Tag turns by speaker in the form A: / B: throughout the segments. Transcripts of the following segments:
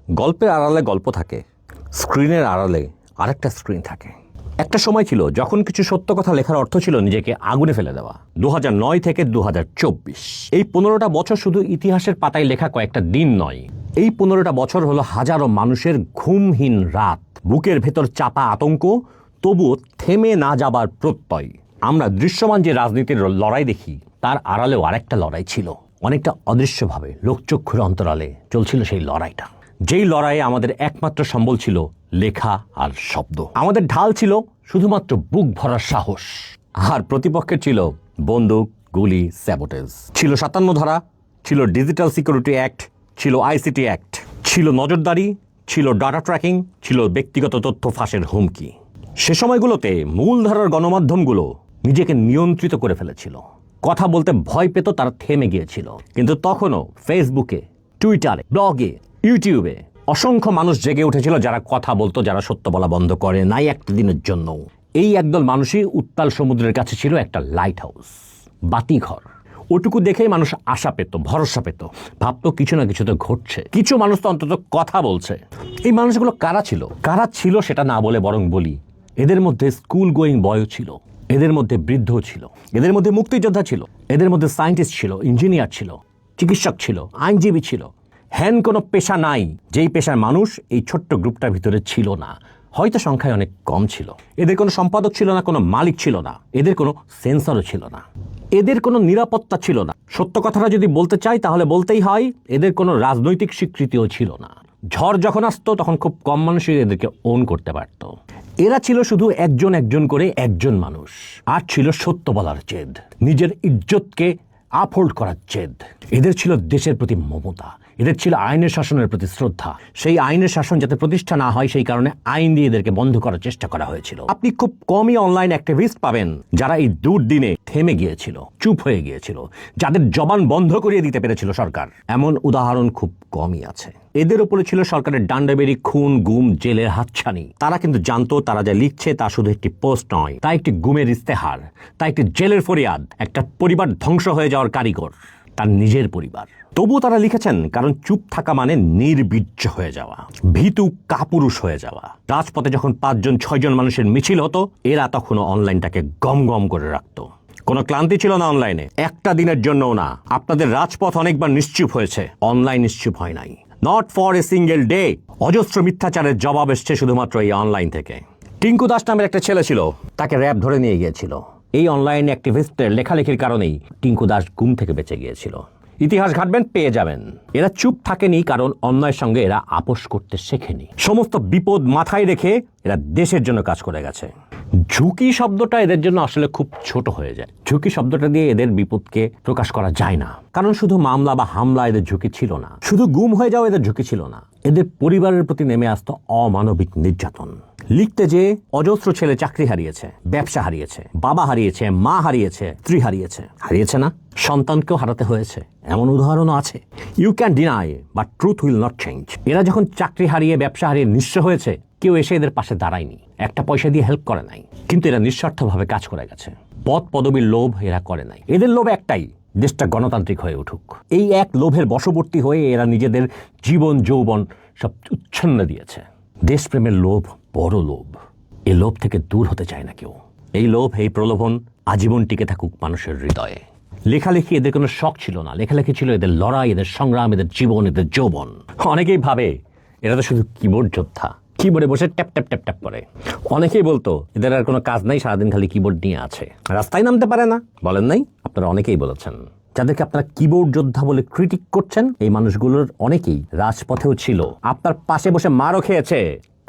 A: গল্পের আড়ালে গল্প থাকে, স্ক্রিনের আড়ালে আরেকটা স্ক্রিন থাকে। একটা সময় ছিল যখন কিছু সত্য কথা লেখার অর্থ ছিল নিজেকে আগুনে ফেলে দেওয়া। 2009 থেকে 2024 এই 15টা বছর শুধু ইতিহাসের পাতায় লেখা কয়েকটা দিন নয়, এই 15টা বছর হলো হাজারো মানুষের ঘুমহীন রাত, বুকের ভেতর চাপা আতঙ্ক, তবুও থেমে না যাবার প্রত্যয়। আমরা দৃশ্যমান যে রাজনীতির লড়াই দেখি তার আড়ালেও আরেকটা লড়াই ছিল, অনেকটা অদৃশ্যভাবে লোকচক্ষুর অন্তরালে চলছিল সেই লড়াইটা। যেই লড়াইয়ে আমাদের একমাত্র সম্বল ছিল লেখা আর শব্দ। আমাদের ঢাল ছিল শুধুমাত্র বুক ভরার সাহস, আর প্রতিপক্ষের ছিল বন্দুক, গুলি, স্যাবোটেজ। ছিল 57 ধারা, ছিল ডিজিটাল সিকিউরিটি অ্যাক্ট, ছিল আইসিটি অ্যাক্ট, ছিল নজরদারি, ছিল ডাটা ট্র্যাকিং, ছিল ব্যক্তিগত তথ্য ফাঁসের হুমকি। সে সময়গুলোতে মূলধারার গণমাধ্যমগুলো নিজেকে নিয়ন্ত্রিত করে ফেলেছিল। কথা বলতে ভয় পেত, তারা থেমে গিয়েছিল। কিন্তু তখনও ফেসবুকে, টুইটারে, ব্লগে, ইউটিউবে অসংখ্য মানুষ জেগে উঠেছিল, যারা কথা বলতো, যারা সত্য বলা বন্ধ করে নাই একটা দিনের জন্য। এই একদল মানুষই উত্তাল সমুদ্রের কাছে ছিল একটা লাইট হাউস, বাতিঘর। ওটুকু দেখেই মানুষ আশা পেত, ভরসা পেত, ভাবতো কিছু না কিছু তো ঘটছে, কিছু মানুষ তো অন্তত কথা বলছে। এই মানুষগুলো কারা ছিল সেটা না বলে বরং বলি, এদের মধ্যে স্কুল গোয়িং বয়ও ছিল, এদের মধ্যে বৃদ্ধও ছিল, এদের মধ্যে মুক্তিযোদ্ধা ছিল, এদের মধ্যে সায়েন্টিস্ট ছিল, ইঞ্জিনিয়ার ছিল, চিকিৎসক ছিল, আইনজীবী ছিল। হ্যান কোনো পেশা নাই যেই পেশার মানুষ এই ছোট্ট গ্রুপটার ভিতরে ছিল না। হয়তো সংখ্যায় অনেক কম ছিল। এদের কোনো সম্পাদক ছিল না, কোনো মালিক ছিল না, এদের কোনো সেন্সরও ছিল না, এদের কোনো নিরাপত্তা ছিল না। সত্য কথাটা যদি বলতে চাই তাহলে বলতেই হয়, এদের কোনো রাজনৈতিক স্বীকৃতিও ছিল না। ঝড় যখন আসতো তখন খুব কম মানুষই এদেরকে ওন করতে পারত। এরা ছিল শুধু একজন করে একজন মানুষ, আর ছিল সত্য বলার জেদ, নিজের ইজ্জতকে আপহোল্ড করার জেদ। এদের ছিল দেশের প্রতি মমতা, এদের ছিল আইনের শাসনের প্রতি শ্রদ্ধা। সেই আইনের শাসন যাতে প্রতিষ্ঠা না হয় সেই কারণে আইন দিয়ে এদেরকে বন্ধ করার চেষ্টা করা হয়েছিল। আপনি খুব কমই অনলাইন অ্যাক্টিভিস্ট পাবেন যারা এই দুর্দিনে থেমে গিয়েছিল, চুপ হয়ে গিয়েছিল, যাদের জবান বন্ধ করিয়ে দিতে পেরেছিল সরকার। এমন উদাহরণ খুব কমই আছে। এদের উপরে ছিল সরকারের ডান্ডাবেরি, খুন, গুম, জেলের হাতছানি। তারা কিন্তু জানতো তারা যা লিখছে তা শুধু একটি পোস্ট নয়, তা একটি গুমের ইস্তেহার, তা একটি জেলের ফরিয়াদ, একটা পরিবার ধ্বংস হয়ে যাওয়ার কারিগর, তার নিজের পরিবার। তবুও তারা লিখেছেন, কারণ চুপ থাকা মানে নির্বীর্য হয়ে যাওয়া, ভীতু কাপুরুষ হয়ে যাওয়া। রাজপথে যখন 5-6 মানুষের মিছিল হতো, এরা তখনও অনলাইনটাকে গম গম করে রাখতো। কোনো ক্লান্তি ছিল না অনলাইনে, একটা দিনের জন্যও না। আপনাদের রাজপথ অনেকবার নিশ্চুপ হয়েছে, অনলাইন নিশ্চুপ হয় নাই। Not for a single day. অজস্র মিথ্যাচারের জবাব এসছে শুধুমাত্র এই অনলাইন থেকে। টিঙ্কু দাস নামের একটা ছেলে ছিল, তাকে র্যাব ধরে নিয়ে গিয়েছিল। এই অনলাইন অ্যাক্টিভিস্টদের লেখালেখির কারণেই টিঙ্কু দাস গুম থেকে বেঁচে গিয়েছিল। ইতিহাস ঘাটবেন, পেয়ে যাবেন। এরা চুপ থাকেনি কারণ অন্যায়ের সঙ্গে এরা আপোষ করতে শেখেনি। সমস্ত বিপদ মাথায় রেখে এরা দেশের জন্য কাজ করে গেছে। ঝুঁকি শব্দটা এদের জন্য আসলে খুব ছোট হয়ে যায়। ঝুঁকি শব্দটা দিয়ে এদের বিপদকে প্রকাশ করা যায় না, কারণ শুধু মামলা বা হামলা এদের ঝুঁকি ছিল না, শুধু গুম হয়ে যাওয়া এদের ঝুঁকি ছিল না। এদের পরিবারের প্রতি নেমে আসতো অমানবিক নির্যাতন। লিখতে যে অজস্র ছেলে চাকরি হারিয়েছে, ব্যবসা হারিয়েছে, বাবা হারিয়েছে, মা হারিয়েছে, স্ত্রী হারিয়েছে না, সন্তানকেও হারাতে হয়েছে, এমন উদাহরণও আছে। You can deny but truth will not change. এরা যখন চাকরি হারিয়ে, ব্যবসা হারিয়ে নিঃস্ব হয়েছে, কেউ এসে এদের পাশে দাঁড়ায়নি, একটা পয়সা দিয়ে হেল্প করে নাই, কিন্তু এরা নিঃস্বার্থভাবে কাজ করে গেছে। পদ পদবীর লোভ এরা করে নাই। এদের লোভ একটাই, দেশটা গণতান্ত্রিক হয়ে উঠুক। এই এক লোভের বশবর্তী হয়ে এরা নিজেদের জীবন যৌবন সব উচ্ছন্ন দিয়েছে। দেশপ্রেমের লোভ বড় লোভ, এই লোভ থেকে দূর হতে চায় না কেউ। এই লোভ, এই প্রলোভন আজীবন টিকে থাকুক মানুষের হৃদয়ে। লেখালেখি এদের কোনো শখ ছিল না, লেখালেখি ছিল এদের লড়াই, এদের সংগ্রাম, এদের জীবন, এদের যৌবন। অনেকেই ভাবে এরা তো শুধু কিবোর্ড যোদ্ধা, কিবোর্ডে বসে ট্যাপ ট্যাপ ট্যাপ ট্যাপ করে। অনেকেই বলতো এদের আর কোনো কাজ নাই, সারাদিন খালি কিবোর্ড নিয়ে আছে, রাস্তায় নামতে পারে না। বলেন নাই? আপনারা অনেকেই বলেছেন। যাদেরকে আপনারা কিবোর্ড যোদ্ধা বলে ক্রিটিক করছেন, এই মানুষগুলোর অনেকেই রাজপথেও ছিল, আপনার পাশে বসে মারও খেয়েছে,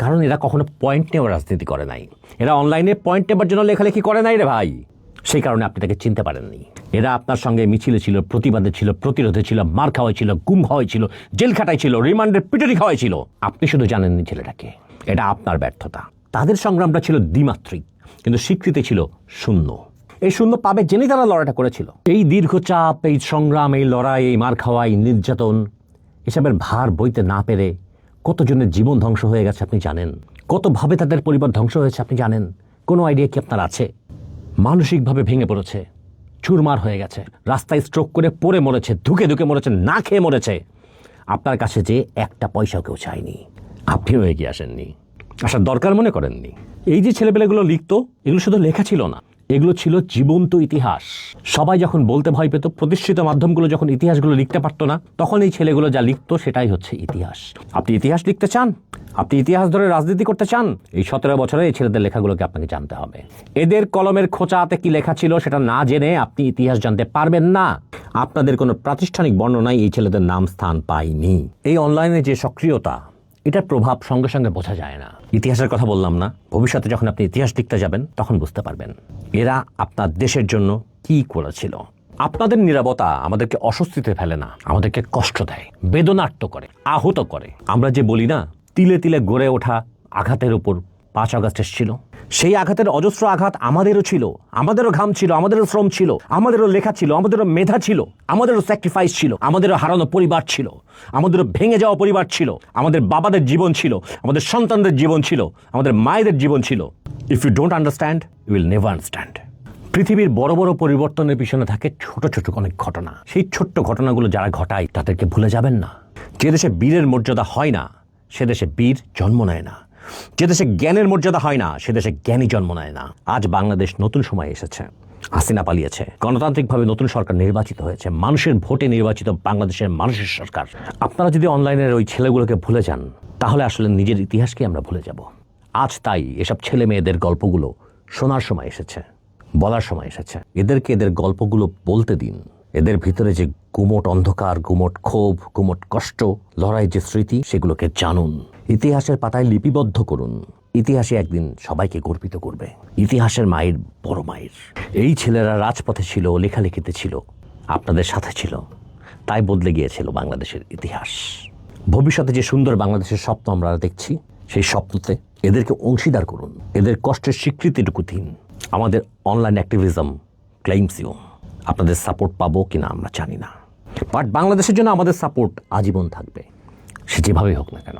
A: কারণ এরা কখনো পয়েন্ট নেওয়ার রাজনীতি করে নাই। এরা অনলাইনে পয়েন্ট নেবার জন্য লেখালেখি করে নাই রে ভাই, সেই কারণে আপনি তাকে চিনতে পারেননি। এরা আপনার সঙ্গে মিছিলে ছিল, প্রতিবাদে ছিল, প্রতিরোধে ছিল, মার খাওয়াই ছিল, গুম হওয়াই ছিল, জেল খাটাই ছিল, রিমান্ডের পিটুরি খাওয়াই ছিল। আপনি শুধু জানেননি ছেলেটাকে, এটা আপনার ব্যর্থতা। তাদের সংগ্রামটা ছিল দ্বিমাত্রিক, কিন্তু স্বীকৃতি ছিল শূন্য। এই শূন্য পাবে জেনেই তারা লড়াইটা করেছিল। এই দীর্ঘ চাপ, এই সংগ্রাম, এই লড়াই, এই মার খাওয়াই, নির্যাতন, এসবের ভার বইতে না পেরে কতজনের জীবন ধ্বংস হয়ে গেছে আপনি জানেন? কতভাবে তাদের পরিবার ধ্বংস হয়েছে আপনি জানেন? কোনো আইডিয়া কি আপনার আছে? মানসিকভাবে ভেঙে পড়েছে, চুরমার হয়ে গেছে, রাস্তায় স্ট্রোক করে পড়ে মরেছে, ধুকে ধুকে মরেছে, না খেয়ে মরেছে। আপনার কাছে যে একটা পয়সাও কেউ চায়নি, আপনিও এগিয়ে আসেননি, আসার দরকার মনে করেননি। এই যে ছেলেপেলেগুলো লিখতো, এগুলো শুধু লেখা ছিল না, এগুলো ছিল জীবন্ত ইতিহাস। সবাই যখন বলতে ভয় পেত, প্রতিষ্ঠিত মাধ্যমগুলো যখন ইতিহাসগুলো লিখতে পারতো না, তখন এই ছেলেগুলো যা লিখতো সেটাই হচ্ছে ইতিহাস। আপনি ইতিহাস লিখতে চান, আপনি ইতিহাস ধরে রাজনীতি করতে চান, এই 17 বছরে এই ছেলেদের লেখাগুলোকে আপনাকে জানতে হবে। এদের কলমের খোঁচাতে কি লেখা ছিল সেটা না জেনে আপনি ইতিহাস জানতে পারবেন না। আপনাদের কোনো প্রাতিষ্ঠানিক বর্ণনায় এই ছেলেদের নাম স্থান পায়নি। এই অনলাইনে যে সক্রিয়তা, এটার প্রভাব সঙ্গে সঙ্গে বোঝা যায় না। ইতিহাসের কথা বললাম না, ভবিষ্যতে যখন আপনি ইতিহাস লিখতে যাবেন তখন বুঝতে পারবেন এরা আপনার দেশের জন্য কি করেছিল। আপনাদের নীরবতা আমাদেরকে অস্বস্তিতে ফেলে না, আমাদেরকে কষ্ট দেয়, বেদনার্ত করে, আহত করে। আমরা যে বলি না, তিলে তিলে গড়ে ওঠা আঘাতের উপর 5 আগস্ট এসেছিল, সেই আঘাতের অজস্র আঘাত আমাদেরও ছিল, আমাদেরও ঘাম ছিল, আমাদেরও শ্রম ছিল, আমাদেরও লেখা ছিল, আমাদেরও মেধা ছিল, আমাদেরও স্যাক্রিফাইস ছিল, আমাদেরও হারানো পরিবার ছিল, আমাদেরও ভেঙে যাওয়া পরিবার ছিল, আমাদের বাবাদের জীবন ছিল, আমাদের সন্তানদের জীবন ছিল, আমাদের মায়েদের জীবন ছিল। If you don't understand, you will never understand. পৃথিবীর বড় বড় পরিবর্তনের পিছনে থাকে ছোট ছোট অনেক ঘটনা। সেই ছোট্ট ঘটনাগুলো যারা ঘটায় তাদেরকে ভুলে যাবেন না। যে দেশে বীরের মর্যাদা হয় না, সে দেশে বীর জন্ম নেয় না। যে দেশে জ্ঞানের মর্যাদা হয় না, সে দেশে জ্ঞানী জন্ম নেয় না। আজ বাংলাদেশ নতুন সময় এসেছে, হাসিনা পালিয়েছে, গণতান্ত্রিকভাবে নতুন সরকার নির্বাচিত হয়েছে, মানুষের ভোটে নির্বাচিত বাংলাদেশের মানুষের সরকার। আপনারা যদি অনলাইনের ওই ছেলেগুলোকে ভুলে যান, তাহলে আসলে নিজের ইতিহাসকে আমরা ভুলে যাব। আজ তাই এসব ছেলে মেয়েদের গল্পগুলো শোনার সময় এসেছে, বলার সময় এসেছে। এদেরকে এদের গল্পগুলো বলতে দিন। এদের ভিতরে যে গুমোট অন্ধকার, গুমোট ক্ষোভ, গুমোট কষ্ট, লড়াই যে স্মৃতি, সেগুলোকে জানুন, ইতিহাসের পাতায় লিপিবদ্ধ করুন। ইতিহাসে একদিন সবাইকে গর্বিত করবে, ইতিহাসের মায়ের বড় মায়ের। এই ছেলেরা রাজপথে ছিল, লেখালেখিতে ছিল, আপনাদের সাথে ছিল, তাই বদলে গিয়েছিল বাংলাদেশের ইতিহাস। ভবিষ্যতে যে সুন্দর বাংলাদেশের স্বপ্ন আমরা দেখছি, সেই স্বপ্নতে এদেরকে অংশীদার করুন, এদের কষ্টের স্বীকৃতিটুকু দিন। আমাদের অনলাইন অ্যাক্টিভিজম ক্লেইমস ইউ। আপনাদের সাপোর্ট পাবো কিনা আমরা জানি না, বাট বাংলাদেশের জন্য আমাদের সাপোর্ট আজীবন থাকবে, সে যেভাবেই হোক না কেন।